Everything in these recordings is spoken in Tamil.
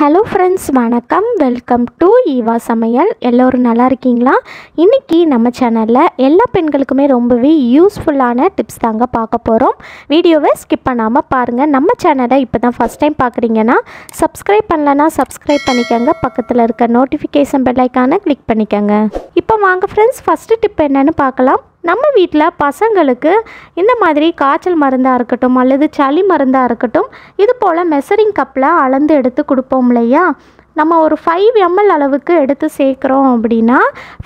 ஹலோ ஃப்ரெண்ட்ஸ், வணக்கம். வெல்கம் டு ஈவா சமையல். எல்லோரும் நல்லா இருக்கீங்களா? இன்றைக்கி நம்ம சேனலில் எல்லா பெண்களுக்குமே ரொம்பவே யூஸ்ஃபுல்லான டிப்ஸ் தாங்க பார்க்க போகிறோம். வீடியோவை ஸ்கிப் பண்ணாமல் பாருங்கள். நம்ம சேனலை இப்போ தான் ஃபஸ்ட் டைம் பார்க்குறீங்கன்னா சப்ஸ்கிரைப் பண்ணலன்னா சப்ஸ்கிரைப் பண்ணிக்கோங்க. பக்கத்தில் இருக்க நோட்டிஃபிகேஷன் பெல் ஐக்கானை கிளிக் பண்ணிக்கோங்க. இப்போ வாங்க ஃப்ரெண்ட்ஸ், ஃபஸ்ட்டு டிப் என்னென்னு பார்க்கலாம். நம்ம வீட்டில் பசங்களுக்கு இந்த மாதிரி காய்ச்சல் மருந்தாக இருக்கட்டும் அல்லது சளி மருந்தாக இருக்கட்டும், இது போல் மெஷரிங் கப்பில் அளந்து எடுத்து கொடுப்போம் இல்லையா? நம்ம ஒரு 5 ml அளவுக்கு எடுத்து சேர்க்குறோம் அப்படின்னா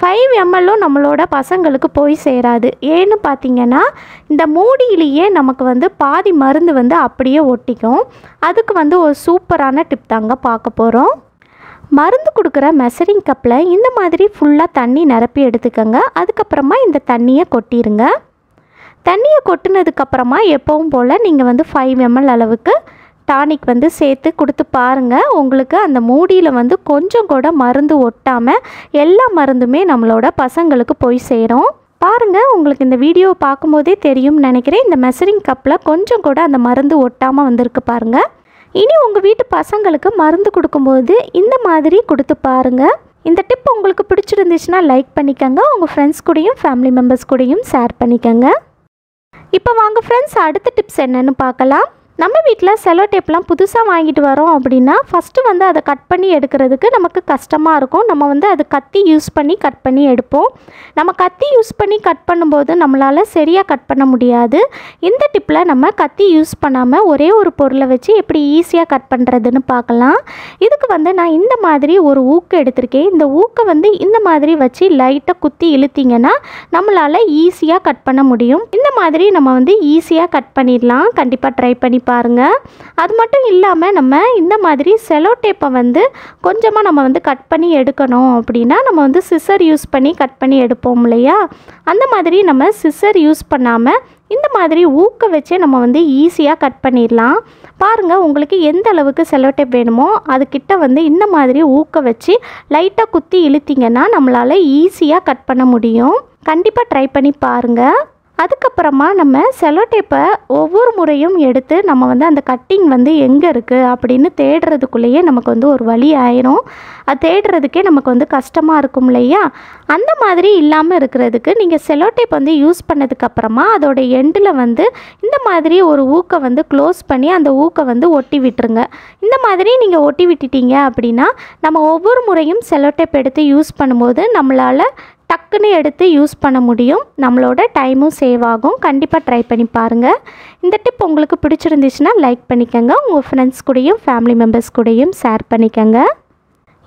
5 ml நம்மளோட பசங்களுக்கு போய் சேராது. ஏன்னு பார்த்திங்கன்னா, இந்த மூடியிலேயே நமக்கு பாதி மருந்து அப்படியே ஒட்டிக்கும். அதுக்கு ஒரு சூப்பரான டிப் தாங்க பார்க்க போகிறோம். மருந்து கொடுக்குற மெஷரிங் கப்பில் இந்த மாதிரி ஃபுல்லாக தண்ணி நிரப்பி எடுத்துக்கோங்க. அதுக்கப்புறமா இந்த தண்ணியை கொட்டிடுங்க. தண்ணியை கொட்டினதுக்கப்புறமா எப்பவும் போல் நீங்கள் 5 ml அளவுக்கு டானிக் சேர்த்து கொடுத்து பாருங்கள். உங்களுக்கு அந்த மூடியில் கொஞ்சம் கூட மருந்து ஒட்டாமல் எல்லா மருந்துமே நம்மளோட பசங்களுக்கு போய் சேரும். பாருங்கள், உங்களுக்கு இந்த வீடியோவை பார்க்கும்போதே தெரியும்னு நினைக்கிறேன். இந்த மெஷரிங் கப்பில் கொஞ்சம் கூட அந்த மருந்து ஒட்டாமல் வந்திருக்கு பாருங்கள். இனி உங்கள் வீட்டு பசங்களுக்கு மருந்து கொடுக்கும்போது இந்த மாதிரி கொடுத்து பாருங்கள். இந்த டிப் உங்களுக்கு பிடிச்சிருந்துச்சுன்னா லைக் பண்ணிக்கோங்க. உங்கள் ஃப்ரெண்ட்ஸ் கூடயும் ஃபேமிலி மெம்பர்ஸ் கூடயும் ஷேர் பண்ணிக்கோங்க. இப்போ வாங்க ஃப்ரெண்ட்ஸ், அடுத்த டிப்ஸ் என்னென்னு பார்க்கலாம். நம்ம வீட்டில் செலோ டேப்லாம் புதுசாக வாங்கிட்டு வரோம் அப்படின்னா ஃபஸ்ட்டு அதை கட் பண்ணி எடுக்கிறதுக்கு நமக்கு கஷ்டமாக இருக்கும். நம்ம அது கத்தி யூஸ் பண்ணி கட் பண்ணி எடுப்போம். நம்ம கத்தி யூஸ் பண்ணி கட் பண்ணும்போது நம்மளால் சரியாக கட் பண்ண முடியாது. இந்த டிப்பில் நம்ம கத்தி யூஸ் பண்ணாமல் ஒரே ஒரு பொருளை வச்சு எப்படி ஈஸியாக கட் பண்ணுறதுன்னு பார்க்கலாம். இதுக்கு நான் இந்த மாதிரி ஒரு ஊக்கு எடுத்திருக்கேன். இந்த ஊக்கை இந்த மாதிரி வச்சு லைட்டாக குத்தி இழுத்திங்கன்னா நம்மளால் ஈஸியாக கட் பண்ண முடியும். இந்த மாதிரி நம்ம ஈஸியாக கட் பண்ணிடலாம். கண்டிப்பாக ட்ரை பண்ணி பாருங்கள். அது மட்டும் இல்லாமல் நம்ம இந்த மாதிரி செலோ டேப்பை கொஞ்சமாக நம்ம கட் பண்ணி எடுக்கணும் அப்படின்னா நம்ம சிசர் யூஸ் பண்ணி கட் பண்ணி எடுப்போம் இல்லையா? அந்த மாதிரி நம்ம சிசர் யூஸ் பண்ணாமல் இந்த மாதிரி ஊக்க வச்சே நம்ம ஈஸியாக கட் பண்ணிடலாம். பாருங்கள், உங்களுக்கு எந்த அளவுக்கு செலோ டேப் வேணுமோ அதுக்கிட்ட இந்த மாதிரி ஊக்க வச்சு லைட்டாக குத்தி இழுத்திங்கன்னா நம்மளால் ஈஸியாக கட் பண்ண முடியும். கண்டிப்பாக ட்ரை பண்ணி பாருங்கள். அதுக்கப்புறமா நம்ம செலோ டேப்பை ஒவ்வொரு முறையும் எடுத்து நம்ம அந்த கட்டிங் எங்கே இருக்குது அப்படின்னு தேடுறதுக்குள்ளேயே நமக்கு ஒரு வழி ஆயிரும். அது தேடுறதுக்கே நமக்கு கஷ்டமாக இருக்கும் இல்லையா? அந்த மாதிரி இல்லாமல் இருக்கிறதுக்கு நீங்கள் செலோ டேப் யூஸ் பண்ணதுக்கப்புறமா அதோட எண்டில் இந்த மாதிரி ஒரு ஊக்கை க்ளோஸ் பண்ணி அந்த ஊக்கை ஒட்டி விட்டுருங்க. இந்த மாதிரி நீங்கள் ஒட்டி விட்டுட்டீங்க அப்படின்னா நம்ம ஒவ்வொரு முறையும் செலோ டேப் எடுத்து யூஸ் பண்ணும்போது நம்மளால் டக்குன்னு எடுத்து யூஸ் பண்ண முடியும். நம்மளோட டைமும் சேவ் ஆகும். கண்டிப்பாக ட்ரை பண்ணி பாருங்கள். இந்த டிப் உங்களுக்கு பிடிச்சிருந்துச்சுன்னா லைக் பண்ணிக்கோங்க. உங்கள் ஃப்ரெண்ட்ஸ் கூடயும் ஃபேமிலி மெம்பர்ஸ் கூடயும் ஷேர் பண்ணிக்கோங்க.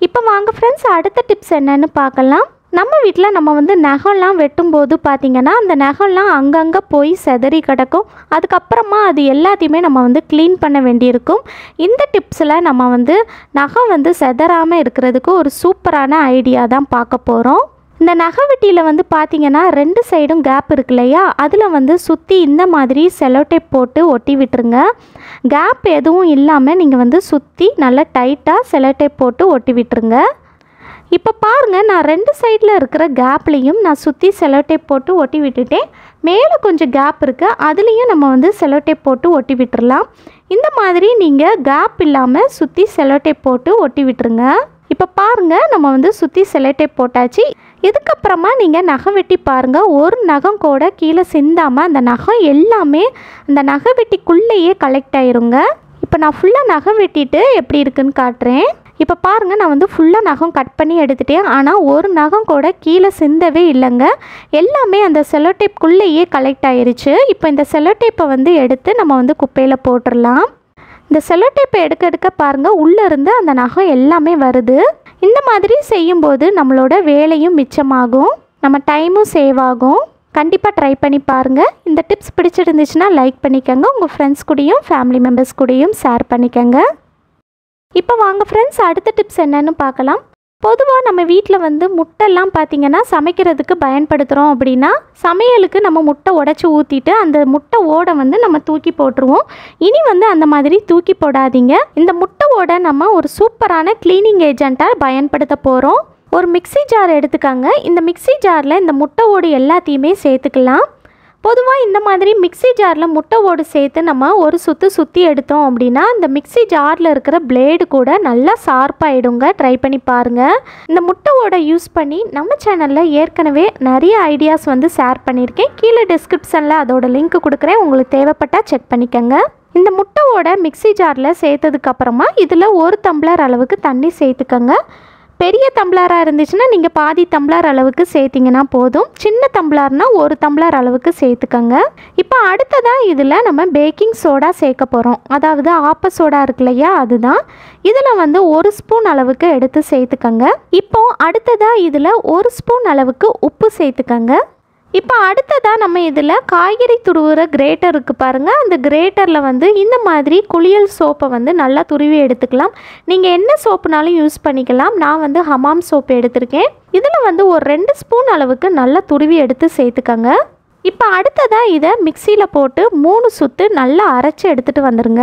இப்போ வாங்க ஃப்ரெண்ட்ஸ், அடுத்த டிப்ஸ் என்னென்னு பார்க்கலாம். நம்ம வீட்டில் நம்ம நகம்லாம் வெட்டும்போது பார்த்திங்கன்னா அந்த நகம்லாம் அங்கங்கே போய் செதறி கிடக்கும். அதுக்கப்புறமா அது எல்லாத்தையுமே நம்ம க்ளீன் பண்ண வேண்டியிருக்கும். இந்த டிப்ஸில் நம்ம நகம் செதறாமல் இருக்கிறதுக்கு ஒரு சூப்பரான ஐடியா தான் பார்க்க போகிறோம். இந்த நகை வெட்டியில் பார்த்திங்கன்னா 2 சைடும் கேப் இருக்கு இல்லையா? அதில் சுற்றி இந்த மாதிரி செலோ டேப் போட்டு ஒட்டி விட்டுருங்க. கேப் எதுவும் இல்லாமல் நீங்கள் சுற்றி நல்லா டைட்டாக செலோ டேப் போட்டு ஒட்டி விட்டுருங்க. இப்போ பாருங்கள், நான் 2 சைடில் இருக்கிற கேப்லேயும் நான் சுற்றி செலோ டேப் போட்டு ஒட்டி விட்டுட்டேன். மேலே கொஞ்சம் கேப் இருக்குது, அதுலேயும் நம்ம செலோ டேப் போட்டு ஒட்டி விட்டுறலாம். இந்த மாதிரி நீங்கள் கேப் இல்லாமல் சுற்றி செலோ டேப் போட்டு ஒட்டி விட்டுருங்க. இப்போ பாருங்கள், நம்ம சுற்றி செலோ டேப் போட்டாச்சு. இதுக்கப்புறமா நீங்கள் நகம் வெட்டி பாருங்கள். ஒரு நகம் கூட கீழே சிந்தாமல் அந்த நகம் எல்லாமே அந்த நகை வெட்டிக்குள்ளேயே கலெக்ட் ஆயிருங்க. இப்போ நான் ஃபுல்லாக நகம் வெட்டிட்டு எப்படி இருக்குன்னு காட்டுறேன். இப்போ பாருங்கள், நான் ஃபுல்லாக நகம் கட் பண்ணி எடுத்துட்டேன். ஆனால் ஒரு நகம் கூட கீழே சிந்தவே இல்லைங்க. எல்லாமே அந்த செலோ டேப்குள்ளேயே கலெக்ட் ஆயிருச்சு. இப்போ இந்த செலோ டேப்பை எடுத்து நம்ம குப்பையில் போட்டுடலாம். இந்த செலோ டேப்பை எடுக்க பாருங்கள், உள்ளேருந்து அந்த நகம் எல்லாமே வருது. இந்த மாதிரி செய்யும்போது நம்மளோட வேலையும் மிச்சமாகும், நம்ம டைமும் சேவ் ஆகும். கண்டிப்பாக ட்ரை பண்ணி பாருங்கள். இந்த டிப்ஸ் பிடிச்சிருந்துச்சுன்னா லைக் பண்ணிக்கோங்க. உங்கள் ஃப்ரெண்ட்ஸ் கூடயும் ஃபேமிலி மெம்பர்ஸ் கூடயும் ஷேர் பண்ணிக்கோங்க. இப்போ வாங்க ஃப்ரெண்ட்ஸ், அடுத்த டிப்ஸ் என்னென்னு பார்க்கலாம். பொதுவாக நம்ம வீட்டில் முட்டைலாம் பார்த்திங்கன்னா சமைக்கிறதுக்கு பயன்படுத்துகிறோம் அப்படின்னா சமையலுக்கு நம்ம முட்டை உடச்சி ஊற்றிட்டு அந்த முட்டை ஓடை நம்ம தூக்கி போட்டுருவோம். இனி அந்த மாதிரி தூக்கி போடாதீங்க. இந்த முட்டை ஓடை நம்ம ஒரு சூப்பரான க்ளீனிங் ஏஜெண்ட்டாக பயன்படுத்த போகிறோம். ஒரு மிக்ஸி ஜார் எடுத்துக்காங்க. இந்த மிக்ஸி ஜாரில் இந்த முட்டை ஓடு எல்லாத்தையுமே சேர்த்துக்கலாம். பொதுவாக இந்த மாதிரி மிக்ஸி ஜாரில் முட்டை ஓடு சேர்த்து நம்ம ஒரு சுற்றி எடுத்தோம் அப்படின்னா இந்த மிக்ஸி ஜாரில் இருக்கிற பிளேடு கூட நல்லா ஷார்ப்பாகிடுங்க. ட்ரை பண்ணி பாருங்கள். இந்த முட்டை ஓடை யூஸ் பண்ணி நம்ம சேனலில் ஏற்கனவே நிறைய ஐடியாஸ் வந்து ஷேர் பண்ணியிருக்கேன். கீழே டிஸ்கிரிப்ஷனில் அதோட லிங்க் கொடுக்குறேன், உங்களுக்கு தேவைப்பட்டால் செக் பண்ணிக்கோங்க. இந்த முட்டை ஓடை மிக்ஸி ஜாரில் சேர்த்ததுக்கப்புறமா இதில் 1 டம்ளர் அளவுக்கு தண்ணி சேர்த்துக்கோங்க. பெரிய டம்ளராக இருந்துச்சுன்னா நீங்கள் பாதி டம்ளர் அளவுக்கு சேர்த்திங்கன்னா போதும். சின்ன டம்ளர்னால் 1 டம்ளர் அளவுக்கு சேர்த்துக்கோங்க. இப்போ அடுத்ததாக இதில் நம்ம பேக்கிங் சோடா சேர்க்க போகிறோம். அதாவது ஆப்ப சோடா இருக்கு இல்லையா, அதுதான். இதில் வந்து 1 ஸ்பூன் அளவுக்கு எடுத்து சேர்த்துக்கோங்க. இப்போ அடுத்ததாக இதில் 1 ஸ்பூன் அளவுக்கு உப்பு சேர்த்துக்கோங்க. இப்போ அடுத்ததாக நம்ம இதில் காய்கறி துருவுற கிரேட்டர் இருக்குது பாருங்கள். அந்த கிரேட்டரில் வந்து இந்த மாதிரி குளியல் சோப்பை வந்து நல்லா துருவி எடுத்துக்கலாம். நீங்கள் என்ன சோப்புனாலும் யூஸ் பண்ணிக்கலாம். நான் வந்து ஹமாம் சோப்பு எடுத்திருக்கேன். இதில் வந்து ஒரு 2 ஸ்பூன் அளவுக்கு நல்லா துருவி எடுத்து சேர்த்துக்கோங்க. இப்போ அடுத்ததாக இதை மிக்சியில் போட்டு 3 சுற்று நல்லா அரைச்சி எடுத்துகிட்டு வந்துடுங்க.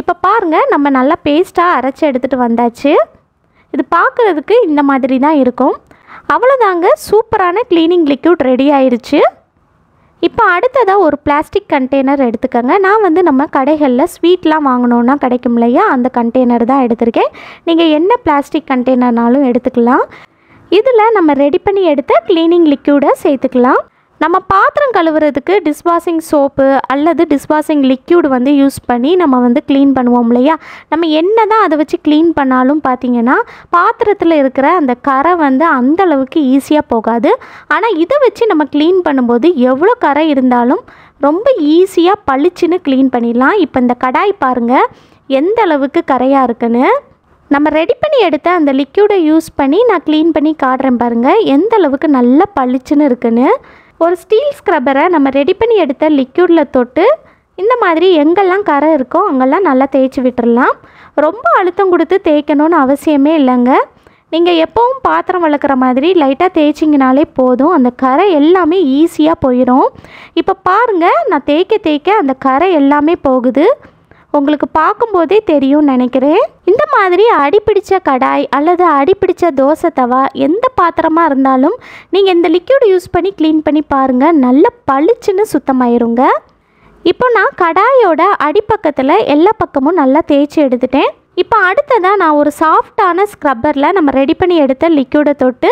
இப்போ பாருங்கள், நம்ம நல்லா பேஸ்ட்டாக அரைச்சி எடுத்துகிட்டு வந்தாச்சு. இது பார்க்குறதுக்கு இந்த மாதிரி தான் இருக்கும். அவ்வளோதாங்க, சூப்பரான க்ளீனிங் லிக்யூட் ரெடி ஆயிடுச்சு. இப்போ அடுத்ததாக ஒரு பிளாஸ்டிக் கண்டெய்னர் எடுத்துக்கோங்க. நான் வந்து நம்ம கடைகளில் ஸ்வீட்லாம் வாங்கினோன்னா கிடைக்கும் இல்லையா, அந்த கண்டெய்னர் தான் எடுத்திருக்கேன். நீங்கள் என்ன பிளாஸ்டிக் கண்டெய்னர்னாலும் எடுத்துக்கலாம். இதில் நம்ம ரெடி பண்ணி எடுத்த க்ளீனிங் லிக்யூடை சேர்த்துக்கலாம். நம்ம பாத்திரம் கழுவுறதுக்கு டிஷ்வாஷிங் சோப்பு அல்லது டிஷ்வாஷிங் லிக்யூட் வந்து யூஸ் பண்ணி நம்ம வந்து க்ளீன் பண்ணுவோம் இல்லையா. நம்ம என்ன தான் அதை வச்சு க்ளீன் பண்ணாலும் பார்த்திங்கன்னா பாத்திரத்தில் இருக்கிற அந்த கரை வந்து அந்தளவுக்கு ஈஸியாக போகாது. ஆனால் இதை வச்சு நம்ம க்ளீன் பண்ணும்போது எவ்வளோ கரை இருந்தாலும் ரொம்ப ஈஸியாக பளிச்சுன்னு க்ளீன் பண்ணிடலாம். இப்போ இந்த கடாய் பாருங்கள் எந்த அளவுக்கு கரையாக இருக்குன்னு. நம்ம ரெடி பண்ணி எடுத்த அந்த லிக்யூடை யூஸ் பண்ணி நான் க்ளீன் பண்ணி காட்டுறேன் பாருங்கள் எந்த அளவுக்கு நல்லா பளிச்சுன்னு இருக்குன்னு. ஒரு ஸ்டீல் ஸ்க்ரப்பரை நம்ம ரெடி பண்ணி எடுத்த லிக்யூடில் தொட்டு இந்த மாதிரி எங்கெல்லாம் கரை இருக்கோ அங்கெல்லாம் நல்லா தேய்ச்சி விட்டுடலாம். ரொம்ப அழுத்தம் கொடுத்து தேய்க்கணும்னு அவசியமே இல்லைங்க. நீங்கள் எப்போவும் பாத்திரம் வளர்க்குற மாதிரி லைட்டாக தேய்ச்சிங்கனாலே போதும். அந்த கரை எல்லாமே ஈஸியாக போயிடும். இப்போ பாருங்கள், நான் தேய்க்க அந்த கரை எல்லாமே போகுது. உங்களுக்கு பார்க்கும்போதே தெரியும்னு நினைக்கிறேன். இந்த மாதிரி அடிப்பிடிச்ச கடாய் அல்லது அடிப்பிடிச்ச தோசை தவா எந்த பாத்திரமாக இருந்தாலும் நீங்கள் இந்த லிக்யூட் யூஸ் பண்ணி க்ளீன் பண்ணி பாருங்கள், நல்ல பளிச்சுன்னு சுத்தமாயிருங்க. இப்போ நான் கடாயோட அடிப்பக்கத்தில் எல்லா பக்கமும் நல்லா தேய்ச்சி எடுத்துட்டேன். இப்போ அடுத்ததாக நான் ஒரு சாஃப்டான ஸ்க்ரப்பரில் நம்ம ரெடி பண்ணி எடுத்த லிக்யூடை தொட்டு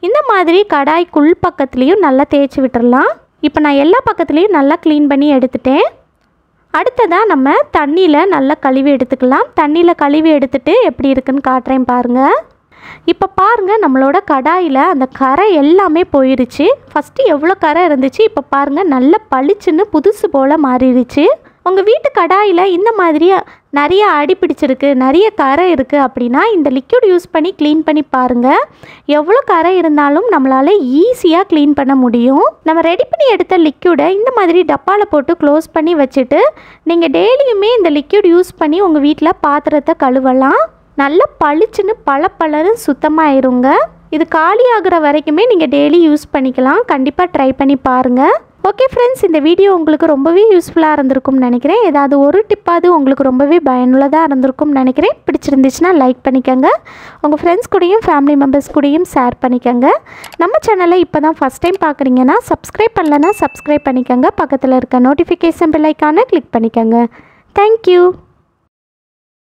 இந்த மாதிரி கடாய்க்குள் பக்கத்துலேயும் நல்லா தேய்ச்சி விட்டுடலாம். இப்போ நான் எல்லா பக்கத்துலேயும் நல்லா க்ளீன் பண்ணி எடுத்துட்டேன். அடுத்ததாக நம்ம தண்ணியில் நல்லா கழுவி எடுத்துக்கலாம். தண்ணியில் கழுவி எடுத்துகிட்டு எப்படி இருக்குன்னு காட்டுறேன் பாருங்கள். இப்போ பாருங்கள், நம்மளோட கடாயில் அந்த கரை எல்லாமே போயிடுச்சு. ஃபஸ்ட்டு எவ்வளோ கரை இருந்துச்சு, இப்போ பாருங்கள் நல்ல பளிச்சுன்னு புதுசு போல் மாறிடுச்சு. உங்கள் வீட்டு கடாயில் இந்த மாதிரி நிறைய அடி பிடிச்சிருக்கு, நிறைய கரை இருக்குது அப்படின்னா இந்த லிக்யூட் யூஸ் பண்ணி க்ளீன் பண்ணி பாருங்கள். எவ்வளோ கரை இருந்தாலும் நம்மளால் ஈஸியாக க்ளீன் பண்ண முடியும். நம்ம ரெடி பண்ணி எடுத்த லிக்யூடை இந்த மாதிரி டப்பாவில் போட்டு க்ளோஸ் பண்ணி வச்சுட்டு நீங்கள் டெய்லியுமே இந்த லிக்யூட் யூஸ் பண்ணி உங்கள் வீட்டில் பாத்திரத்தை கழுவலாம். நல்ல பளிச்சுன்னு பளபளன்னு சுத்தமாயிருங்க. இது காலி ஆகிற வரைக்குமே நீங்கள் டெய்லி யூஸ் பண்ணிக்கலாம். கண்டிப்பாக ட்ரை பண்ணி பாருங்கள். ஓகே ஃப்ரெண்ட்ஸ், இந்த வீடியோ உங்களுக்கு ரொம்பவே யூஸ்ஃபுல்லாக இருந்திருக்கும்னு நினைக்கிறேன். ஏதாவது ஒரு டிப்பாவது உங்களுக்கு ரொம்பவே பயனுள்ளதாக இருந்திருக்கும்னு நினைக்கிறேன். பிடிச்சிருந்துச்சுன்னா லைக் பண்ணிக்கோங்க. உங்கள் ஃப்ரெண்ட்ஸ் கூடயும் ஃபேமிலி மெம்பர்ஸ் கூடயும் ஷேர் பண்ணிக்கோங்க. நம்ம சேனலை இப்போ தான் ஃபஸ்ட் டைம் பார்க்குறீங்கன்னா சப்ஸ்கிரைப் பண்ணலன்னா சப்ஸ்கிரைப் பண்ணிக்கோங்க. பக்கத்தில் இருக்க நோட்டிஃபிகேஷன் பெல் ஐக்கானை கிளிக் பண்ணிக்கோங்க. தேங்க்யூ.